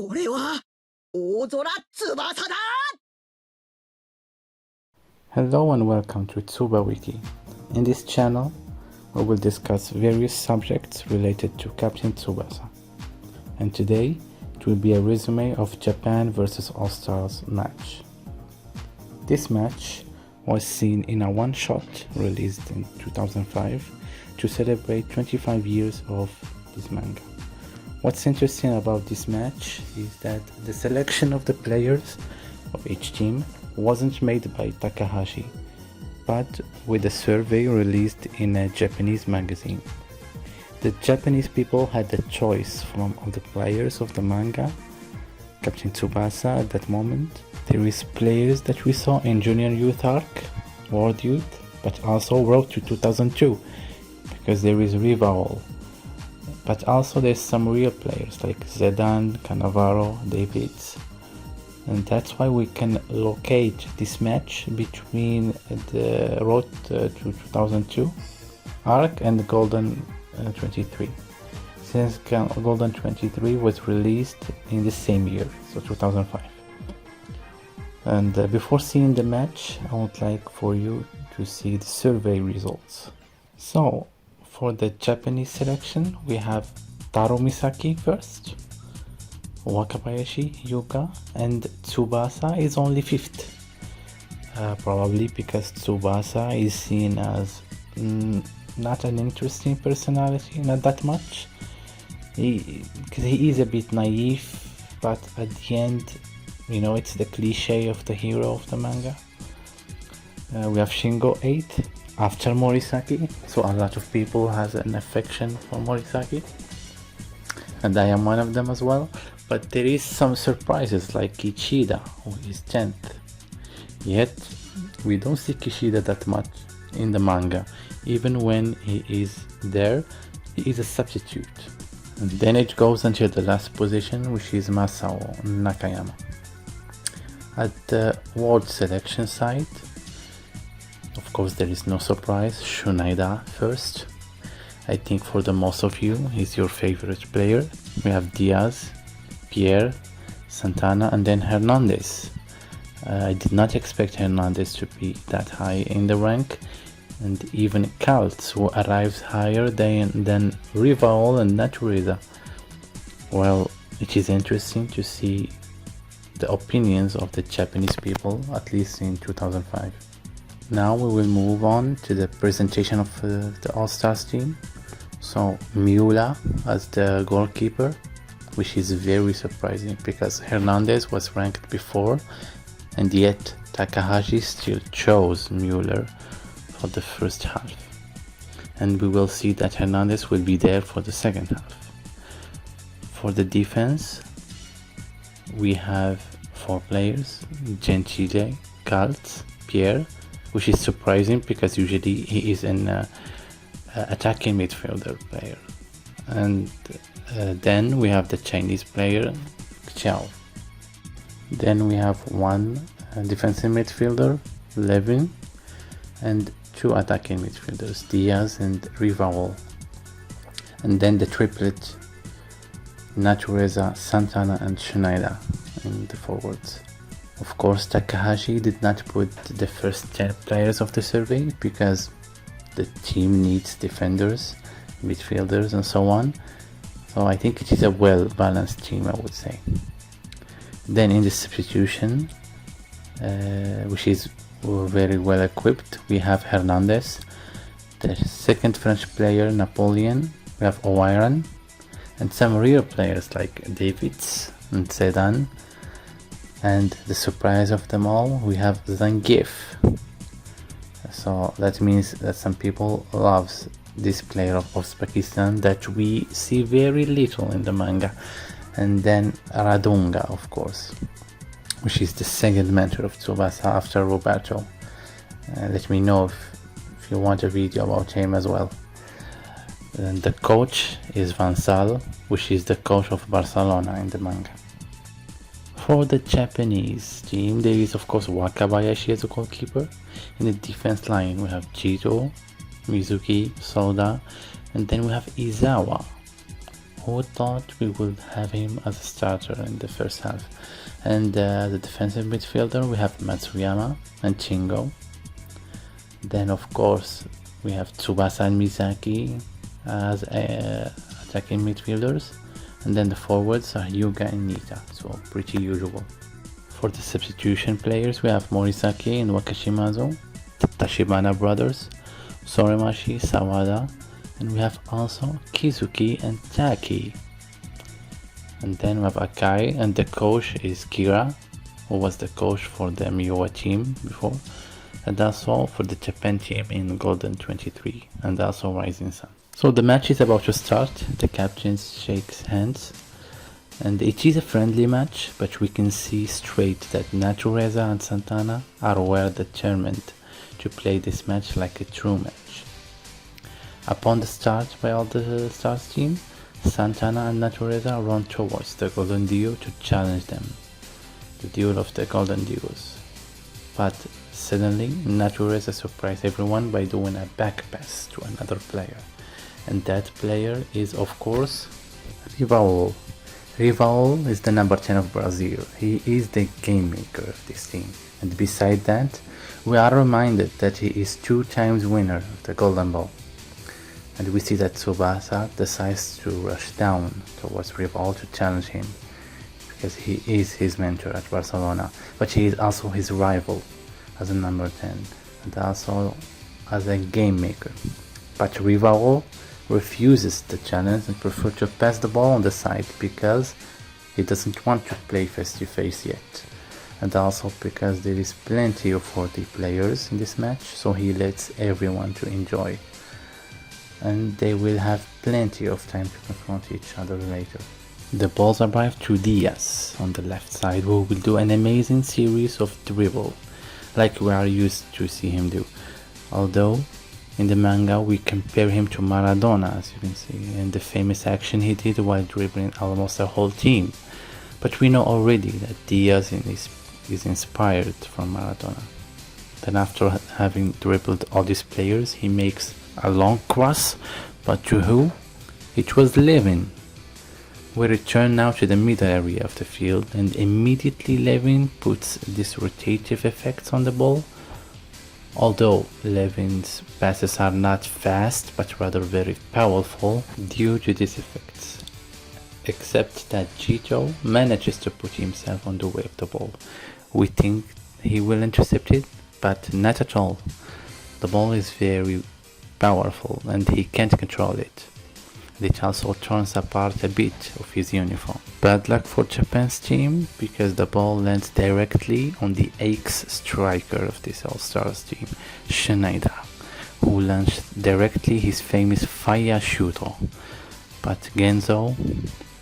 俺は大空翼だ。 Hello and welcome to Tsuba Wiki. In this channel, we will discuss various subjects related to Captain Tsubasa. And today, it will be a resume of Japan vs All-Stars match. This match was seen in a one-shot released in 2005 to celebrate 25 years of this manga. What's interesting about this match is that the selection of the players of each team wasn't made by Takahashi, but with a survey released in a Japanese magazine. The Japanese people had the choice from the players of the manga, Captain Tsubasa at that moment. There is players that we saw in Junior Youth Arc, World Youth, but also Road to 2002, because there is Rival. But also there's some real players like Zedan, Cannavaro, Davids. And that's why we can locate this match between the Road to 2002 arc and the Golden 23, since Golden 23 was released in the same year, so 2005. And before seeing the match, I would like for you to see the survey results. So for the Japanese selection, we have Taro Misaki first, Wakabayashi, Yuka, and Tsubasa is only 5th. Probably because Tsubasa is seen as not an interesting personality, not that much. Because he is a bit naive, but at the end, you know, it's the cliche of the hero of the manga. We have Shingo 8th, after Morisaki, so a lot of people has an affection for Morisaki, and I am one of them as well. But there is some surprises like Kishida, who is 10th. Yet we don't see Kishida that much in the manga. Even when he is there, he is a substitute. And then it goes until the last position, which is Masao Nakayama. At the world selection side, of course there is no surprise, Shunaida first. I think for the most of you, he's your favorite player. We have Diaz, Pierre, Santana, and then Hernandez. I did not expect Hernandez to be that high in the rank, and even Kaltz, who arrives higher than Rival and Natureza. Well, it is interesting to see the opinions of the Japanese people, at least in 2005. Now we will move on to the presentation of the All-Stars team. So Miura as the goalkeeper, which is very surprising because Hernandez was ranked before, and yet Takahashi still chose Mueller for the first half. And we will see that Hernandez will be there for the second half. For the defense, we have 4 players, Gentile, Kaltz, Pierre, which is surprising because usually he is an attacking midfielder player. And then we have the Chinese player, Xiao. Then we have 1 defensive midfielder, Levin, and 2 attacking midfielders, Diaz and Rival. And then the triplet, Natureza, Santana, and Shunaida in the forwards. Of course, Takahashi did not put the first 10 players of the survey because the team needs defenders, midfielders, and so on. So I think it is a well-balanced team, I would say. Then in the substitution, which is very well equipped, we have Hernandez, the second French player, Napoleon, we have Oiran, and some real players like Davids and Zedan. And the surprise of them all, we have Zangief. So that means that some people loves this player of Uzbekistan that we see very little in the manga. And then Radunga, of course, which is the second mentor of Tsubasa after Roberto. Let me know if you want a video about him as well. And the coach is Van Sal, which is the coach of Barcelona in the manga. For the Japanese team, there is of course Wakabayashi as a goalkeeper. In the defense line, we have Jito, Mizuki, Soda, and then we have Izawa. who thought we would have him as a starter in the first half. And the defensive midfielder, we have Matsuyama and Chingo. Then of course we have Tsubasa and Mizaki as attacking midfielders, and then the forwards are Yuga and Nita, so pretty usual. For the substitution players, we have Morisaki and Wakashimazu, the Tashibana brothers, Soremashi, Sawada, and we have also Kizuki and Taki. And then we have Akai, and the coach is Kira, who was the coach for the Miwa team before, and also for the Japan team in Golden 23, and also Rising Sun. So the match is about to start. The captains shakes hands, and it is a friendly match, but we can see straight that Natureza and Santana are well determined to play this match like a true match. Upon the start by all the Stars team, Santana and Natureza run towards the Golden Duo to challenge them, the duel of the Golden Duos. But suddenly, Natureza surprised everyone by doing a back pass to another player, and that player is of course Rivaol. Rivaol is the number 10 of Brazil. He is the game maker of this team, and beside that, we are reminded that he is 2 times winner of the Golden Ball. And we see that Tsubasa decides to rush down towards Rival to challenge him, because he is his mentor at Barcelona, but he is also his rival as a number 10 and also as a game maker. But Rival refuses the challenge and prefers to pass the ball on the side because he doesn't want to play face to face yet, and also because there is plenty of 40 players in this match, so he lets everyone to enjoy, and they will have plenty of time to confront each other later. The balls arrive to Diaz on the left side, who will do an amazing series of dribble, like we are used to see him do. Although in the manga we compare him to Maradona, as you can see, in the famous action he did while dribbling almost a whole team. But we know already that Diaz is inspired from Maradona. Then after having dribbled all these players, he makes a long cross, but to who? It was Levin. We return now to the middle area of the field, and immediately Levin puts these rotative effects on the ball. Although Levin's passes are not fast, but rather very powerful due to these effects. Except that Gito manages to put himself on the way of the ball. We think he will intercept it, but not at all. The ball is very powerful and he can't control it. It also turns apart a bit of his uniform. Bad luck for Japan's team, because the ball lands directly on the ex-striker of this All-Stars team, Schneider, who launched directly his famous Fire Shooter. But Genzo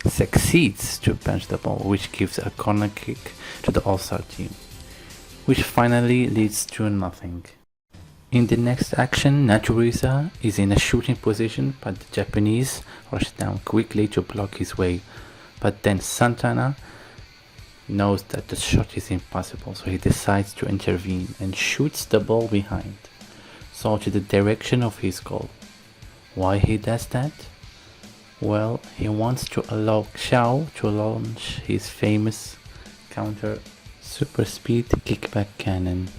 succeeds to punch the ball, which gives a corner kick to the All-Star team, which finally leads to nothing. In the next action, Natureza is in a shooting position, but the Japanese rush down quickly to block his way. But then Santana knows that the shot is impossible, so he decides to intervene and shoots the ball behind, so to the direction of his goal. Why he does that? Well, he wants to allow Xiao to launch his famous counter super speed kickback cannon.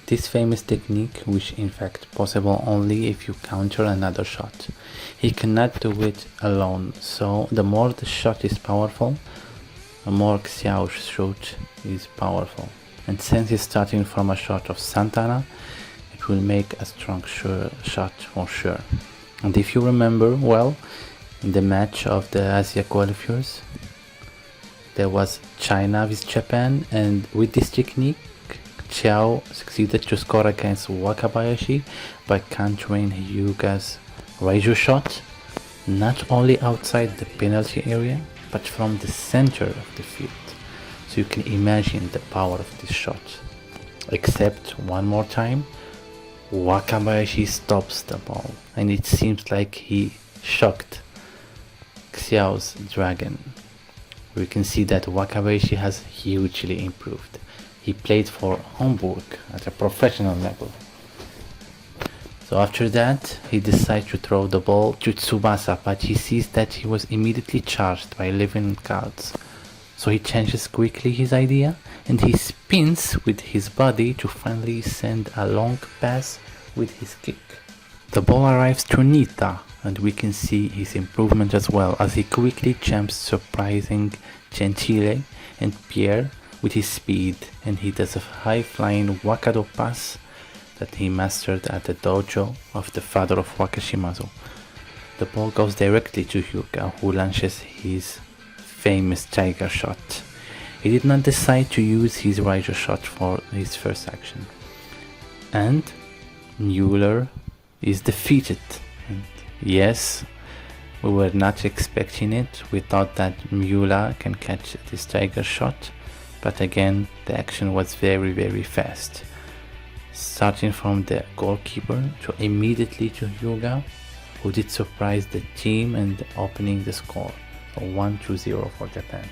This famous technique, which in fact possible only if you counter another shot. He cannot do it alone, so the more the shot is powerful, the more Xiao's shoot is powerful. And since he's starting from a shot of Santana, it will make a strong shot for sure. And if you remember well, in the match of the Asia qualifiers, there was China with Japan, and with this technique, Xiao succeeded to score against Wakabayashi by countering Hyuga's Raiju shot, not only outside the penalty area, but from the center of the field. So you can imagine the power of this shot. Except one more time, Wakabayashi stops the ball, and it seems like he shocked Xiao's dragon. We can see that Wakabayashi has hugely improved. He played for Hamburg at a professional level. So after that, he decides to throw the ball to Tsubasa, but he sees that he was immediately charged by 11 cards. So he changes quickly his idea and he spins with his body to finally send a long pass with his kick. The ball arrives to Nita and we can see his improvement as well as he quickly jumps, surprising Gentile and Pierre with his speed, and he does a high-flying Wakado pass that he mastered at the dojo of the father of Wakashimazu. The ball goes directly to Hyuga, who launches his famous tiger shot. He did not decide to use his rider shot for his first action. And Mueller is defeated. And yes, we were not expecting it. We thought that Mueller can catch this tiger shot, but again the action was very fast. Starting from the goalkeeper to immediately to Hyuga, who did surprise the team and opening the score. 1-0 for Japan.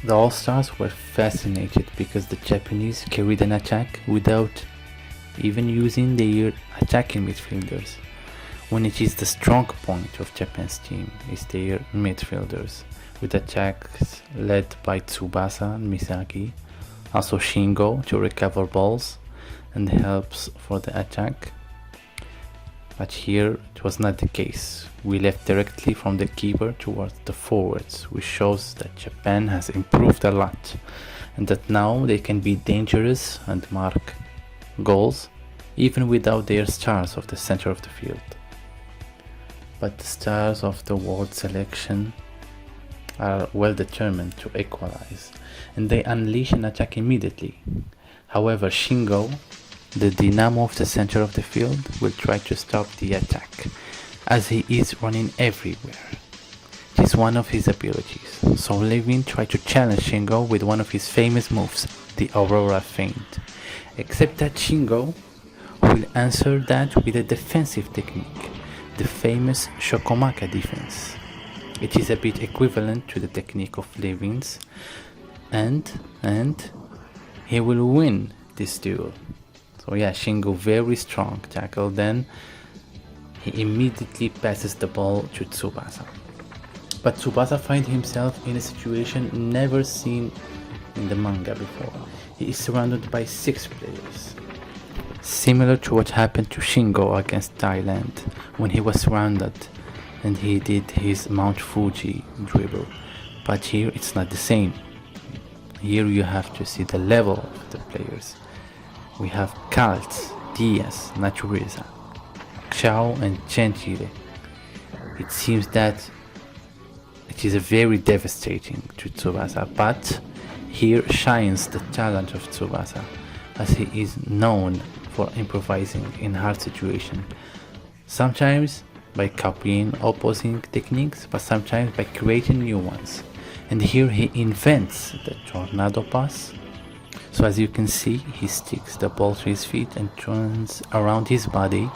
The All-Stars were fascinated because the Japanese carried an attack without even using their attacking midfielders, when it is the strong point of Japan's team is their midfielders, with attacks led by Tsubasa and Misaki, also Shingo to recover balls and helps for the attack. But here it was not the case. We left directly from the keeper towards the forwards, which shows that Japan has improved a lot and that now they can be dangerous and mark goals even without their stars of the center of the field. But the stars of the world selection are well determined to equalize and they unleash an attack immediately. However, Shingo, the dynamo of the center of the field, will try to stop the attack, as he is running everywhere. It is one of his abilities, so Levin tried to challenge Shingo with one of his famous moves, the Aurora Feint, except that Shingo will answer that with a defensive technique, the famous Shokomaka defense. It is a bit equivalent to the technique of Levin's, and he will win this duel. So yeah, Shingo very strong tackle, then he immediately passes the ball to Tsubasa. But Tsubasa finds himself in a situation never seen in the manga before. He is surrounded by 6 players. Similar to what happened to Shingo against Thailand when he was surrounded and he did his Mount Fuji dribble. But here it's not the same. Here you have to see the level of the players. We have Kalt, Diaz, Natureza, Xiao and Gentile. It seems that it is very devastating to Tsubasa, but here shines the talent of Tsubasa, as he is known for improvising in hard situations, sometimes by copying opposing techniques, but sometimes by creating new ones. And here he invents the tornado pass. So as you can see, he sticks the ball to his feet and turns around his body,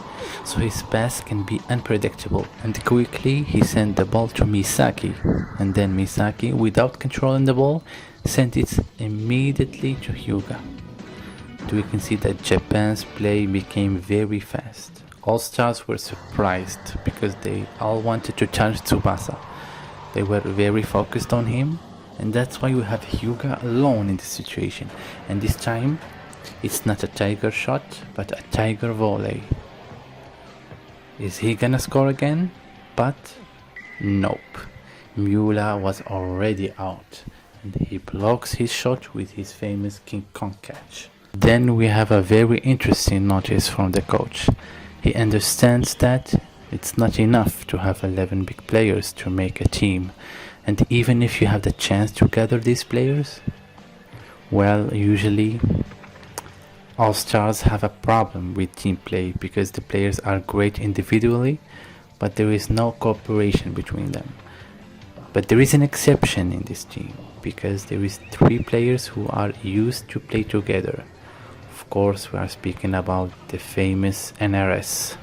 so his pass can be unpredictable. And quickly he sent the ball to Misaki, and then Misaki, without controlling the ball, sent it immediately to Hyuga. We can see that Japan's play became very fast. All stars were surprised because they all wanted to challenge Tsubasa. They were very focused on him, and that's why we have Hyuga alone in this situation. And this time, it's not a tiger shot, but a tiger volley. Is he gonna score again? But nope. Miura was already out, and he blocks his shot with his famous King Kong catch. Then we have a very interesting notice from the coach. He understands that it's not enough to have 11 big players to make a team, and even if you have the chance to gather these players, well, usually all stars have a problem with team play because the players are great individually, but there is no cooperation between them. But there is an exception in this team, because there is 3 players who are used to play together. Of course, we are speaking about the famous NRS,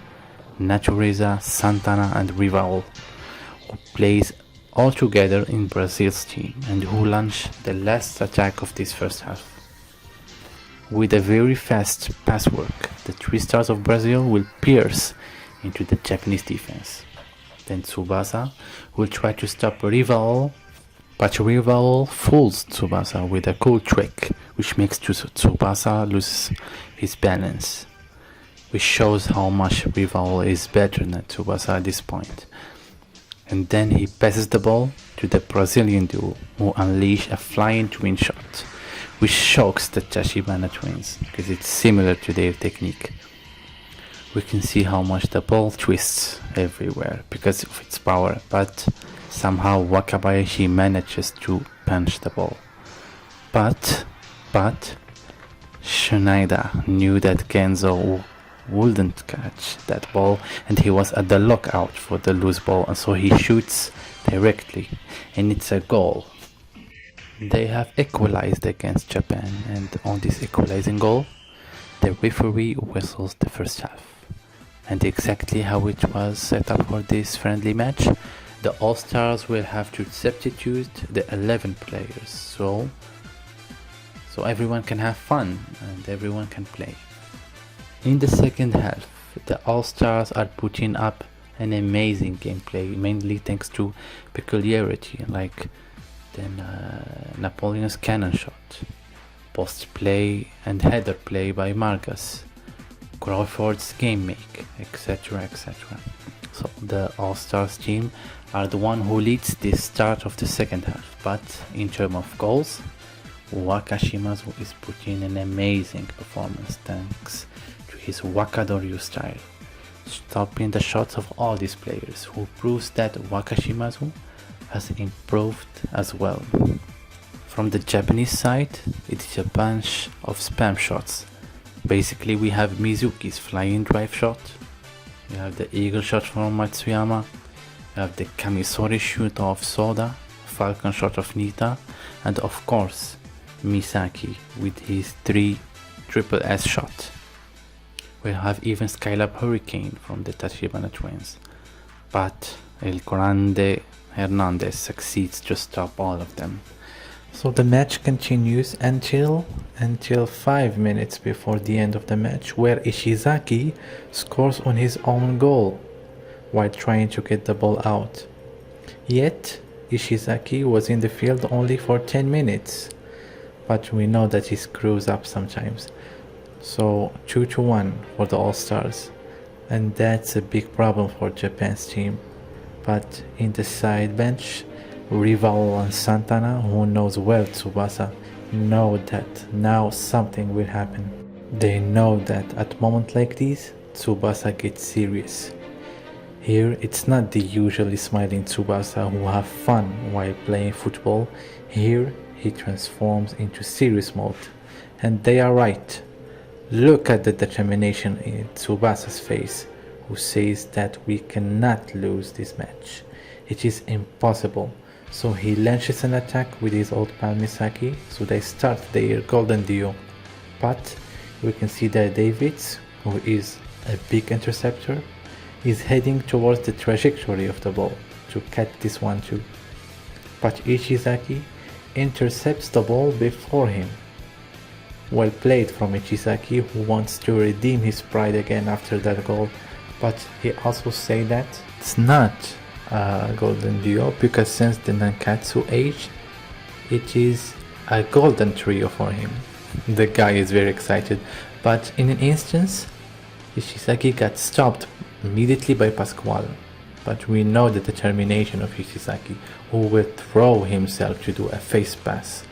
Natureza, Santana and Rival, who plays all together in Brazil's team and who launched the last attack of this first half. With a very fast pass work, the 3 stars of Brazil will pierce into the Japanese defense. Then Tsubasa will try to stop Rival, but Rival fools Tsubasa with a cool trick, which makes Tsubasa lose his balance, which shows how much Rival is better than Tsubasa at this point. And then he passes the ball to the Brazilian duo, who unleash a flying twin shot, which shocks the Tachibana twins, because it's similar to their technique. We can see how much the ball twists everywhere because of its power, but somehow Wakabayashi manages to punch the ball. But Schneider knew that Genzo wouldn't catch that ball, and he was at the lockout for the loose ball, and so he shoots directly, and it's a goal. They have equalized against Japan, and on this equalizing goal, the referee whistles the first half. And exactly how it was set up for this friendly match, the All-Stars will have to substitute the 11 players, so everyone can have fun and everyone can play. In the second half, the All-Stars are putting up an amazing gameplay, mainly thanks to peculiarity like the Napoleon's cannon shot, post play and header play by Marcus, Crawford's game make, etc. So the All-Stars team are the one who leads the start of the second half, but in terms of goals, Wakashimazu is putting an amazing performance thanks to his Wakadoryu style, stopping the shots of all these players, who proves that Wakashimazu has improved as well. From the Japanese side, it is a bunch of spam shots. Basically, we have Mizuki's flying drive shot, we have the eagle shot from Matsuyama, we have the Kamisori shoot of Soda, falcon shot of Nita, and of course Misaki with his 3 triple S shot. We have even Skylab Hurricane from the Tachibana twins, but El Grande Hernandez succeeds to stop all of them. So the match continues until 5 minutes before the end of the match, where Ishizaki scores on his own goal while trying to get the ball out. Yet Ishizaki was in the field only for 10 minutes, but we know that he screws up sometimes. So 2-1 for the All-Stars, and that's a big problem for Japan's team. But in the side bench, Rival and Santana, who knows well Tsubasa, know that now something will happen. They know that at moments like these, Tsubasa gets serious. Here it's not the usually smiling Tsubasa who have fun while playing football. Here he transforms into serious mode. And they are right. Look at the determination in Tsubasa's face, who says that we cannot lose this match. It is impossible. So he launches an attack with his old pal Misaki, so they start their golden duo. But we can see that Davids, who is a big interceptor, is heading towards the trajectory of the ball to catch this one too. But Ishizaki intercepts the ball before him. Well played from Ishizaki, who wants to redeem his pride again after that goal, but he also say that it's not a golden duo because since the Nankatsu age, it is a golden trio for him. The guy is very excited, but in an instance, Ishizaki got stopped immediately by Pasquale. But we know the determination of Ishizaki, who will throw himself to do a face pass,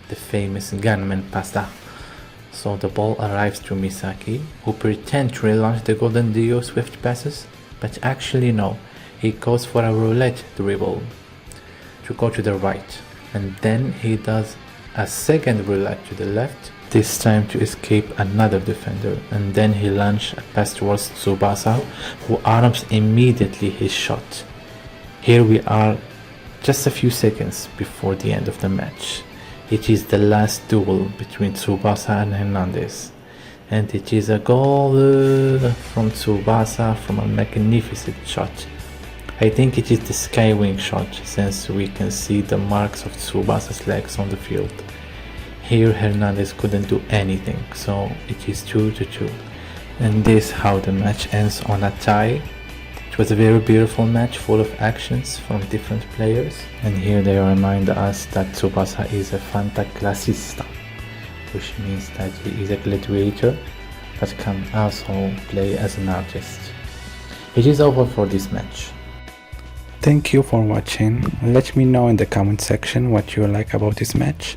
the famous gunman pasta. So the ball arrives to Misaki, who pretends to relaunch the golden duo swift passes, but actually no, he goes for a roulette dribble to go to the right, and then he does a second roulette to the left, this time to escape another defender, and then he launches a pass towards Tsubasa, who arms immediately his shot. Here we are just a few seconds before the end of the match. It is the last duel between Tsubasa and Hernandez, and it is a goal from Tsubasa from a magnificent shot. I think it is the skywing shot, since we can see the marks of Tsubasa's legs on the field. Here Hernandez couldn't do anything, so it is 2-2. And this how the match ends on a tie. It was a very beautiful match full of actions from different players, and here they remind us that Tsubasa is a fantaklassista, which means that he is a gladiator that can also play as an artist. It is over for this match. Thank you for watching. Let me know in the comment section what you like about this match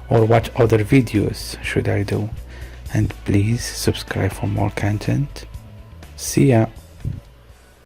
or what other videos should I do, and please subscribe for more content. See ya!